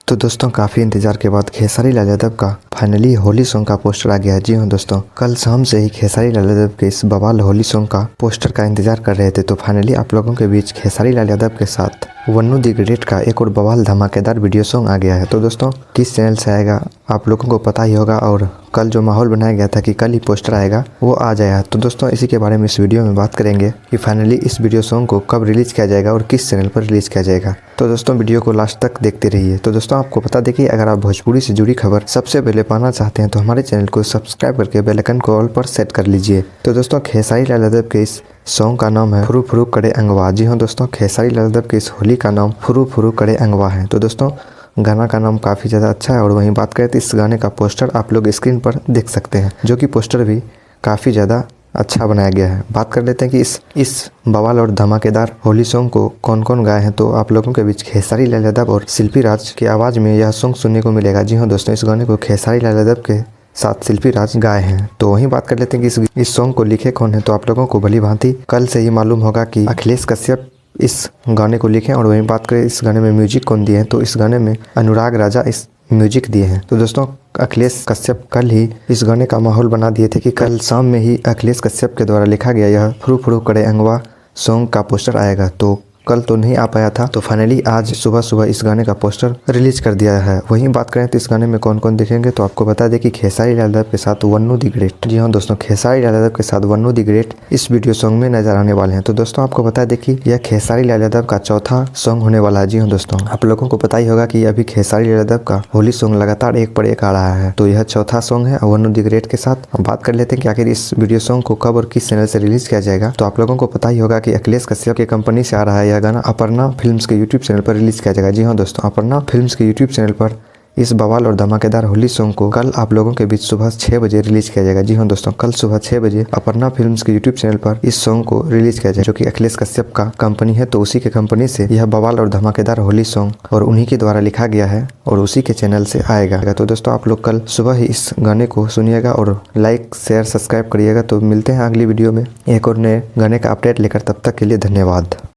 तो दोस्तों काफ़ी इंतजार के बाद खेसारी लाल यादव का फाइनली होली सॉन्ग का पोस्टर आ गया है। जी हाँ दोस्तों, कल शाम से ही खेसारी लाल यादव के इस बवाल होली सॉन्ग का पोस्टर का इंतजार कर रहे थे। तो फाइनली आप लोगों के बीच खेसारी लाल यादव के साथ वन्नू दी ग्रेट का एक और बवाल धमाकेदार वीडियो सॉन्ग आ गया है। तो दोस्तों किस चैनल से आएगा आप लोगों को पता ही होगा, और कल जो माहौल बनाया गया था कि कल ही पोस्टर आएगा वो आ जाएगा। तो दोस्तों इसी के बारे में इस वीडियो में बात करेंगे कि फाइनली इस वीडियो सॉन्ग को कब रिलीज किया जाएगा और किस चैनल पर रिलीज किया जाएगा। तो दोस्तों वीडियो को लास्ट तक देखते रहिए। तो दोस्तों आपको बता दें कि अगर आप भोजपुरी से जुड़ी खबर सबसे पहले पाना चाहते हैं तो हमारे चैनल को सब्सक्राइब करके बेल आइकन को ऑल पर सेट कर लीजिए। तो दोस्तों खेसारी लाल यादव के इस सॉन्ग का नाम है फुरू फुरू करे अंगवा। जी हाँ दोस्तों, खेसारी लाल यादव के इस होली का नाम फुरू फुरू करे अंगवा है। तो दोस्तों गाना का नाम काफ़ी ज़्यादा अच्छा है। और वहीं बात करें तो इस गाने का पोस्टर आप लोग स्क्रीन पर देख सकते हैं, जो कि पोस्टर भी काफ़ी ज़्यादा अच्छा बनाया गया है। बात कर लेते हैं कि इस बवाल और धमाकेदार होली सॉन्ग को कौन कौन गाए हैं। तो आप लोगों के बीच खेसारी लाल यादव और शिल्पी राज की आवाज़ में यह सॉन्ग सुनने को मिलेगा। जी हाँ दोस्तों, इस गाने को खेसारी लाल यादव के साथ शिल्पी राज गाए हैं। तो वहीं बात कर लेते हैं कि इस सॉन्ग को लिखे कौन है। तो आप लोगों को भली भांति कल से ही मालूम होगा कि अखिलेश कश्यप इस गाने को लिखे। और वहीं बात करें इस गाने में म्यूजिक कौन दिए हैं, तो इस गाने में अनुराग राजा इस म्यूजिक दिए हैं। तो दोस्तों अखिलेश कश्यप कल ही इस गाने का माहौल बना दिए थे कि कल शाम में ही अखिलेश कश्यप के द्वारा लिखा गया यह फुरू फुरू करे अंगवा सॉन्ग का पोस्टर आएगा। तो कल तो नहीं आ पाया था, तो फाइनली आज सुबह सुबह इस गाने का पोस्टर रिलीज कर दिया है। वहीं बात करें तो इस गाने में कौन कौन दिखेंगे, तो आपको बता दें कि खेसारी लाल यादव के साथ वन्नू दी ग्रेट। जी हाँ दोस्तों, खेसारी लाल यादव के साथ वन्नू दी ग्रेट इस वीडियो सॉन्ग में नजर आने वाले हैं। तो दोस्तों आपको बता दें कि यह खेसारी लाल यादव का चौथा सॉन्ग होने वाला है। जी हाँ दोस्तों, आप लोगों को पता ही होगा कि अभी खेसारी लाल यादव का होली सॉन्ग लगातार एक पर एक आ रहा है। तो यह चौथा सॉन्ग है वन्नू दी ग्रेट के साथ। हम बात कर लेते हैं कि आखिर इस वीडियो सॉन्ग को कब और किस चैनल से रिलीज किया जाएगा। तो आप लोगों को पता ही होगा कि अखिलेश कश्यप की कंपनी से आ रहा है यह गाना अपर्णा फिल्म्स के यूट्यूब चैनल पर रिलीज किया जाएगा। जी हाँ दोस्तों, अपर्णा फिल्म्स के यूट्यूब चैनल पर इस बवाल और धमाकेदार होली सॉन्ग को कल आप लोगों के बीच सुबह 6 बजे रिलीज किया जाएगा। जी हाँ दोस्तों, कल सुबह 6 बजे अपर्णा फिल्म्स के यूट्यूब चैनल पर इस सॉन्ग को रिलीज किया जाएगा, जो कि अखिलेश कश्यप का कंपनी है। तो उसी के कंपनी से यह बवाल और धमाकेदार होली सॉन्ग और उन्हीं के द्वारा लिखा गया है और उसी के चैनल से आएगा। तो दोस्तों आप लोग कल सुबह ही इस गाने को सुनिएगा और लाइक शेयर सब्सक्राइब करिएगा। तो मिलते हैं अगली वीडियो में एक और नए गाने का अपडेट लेकर, तब तक के लिए धन्यवाद।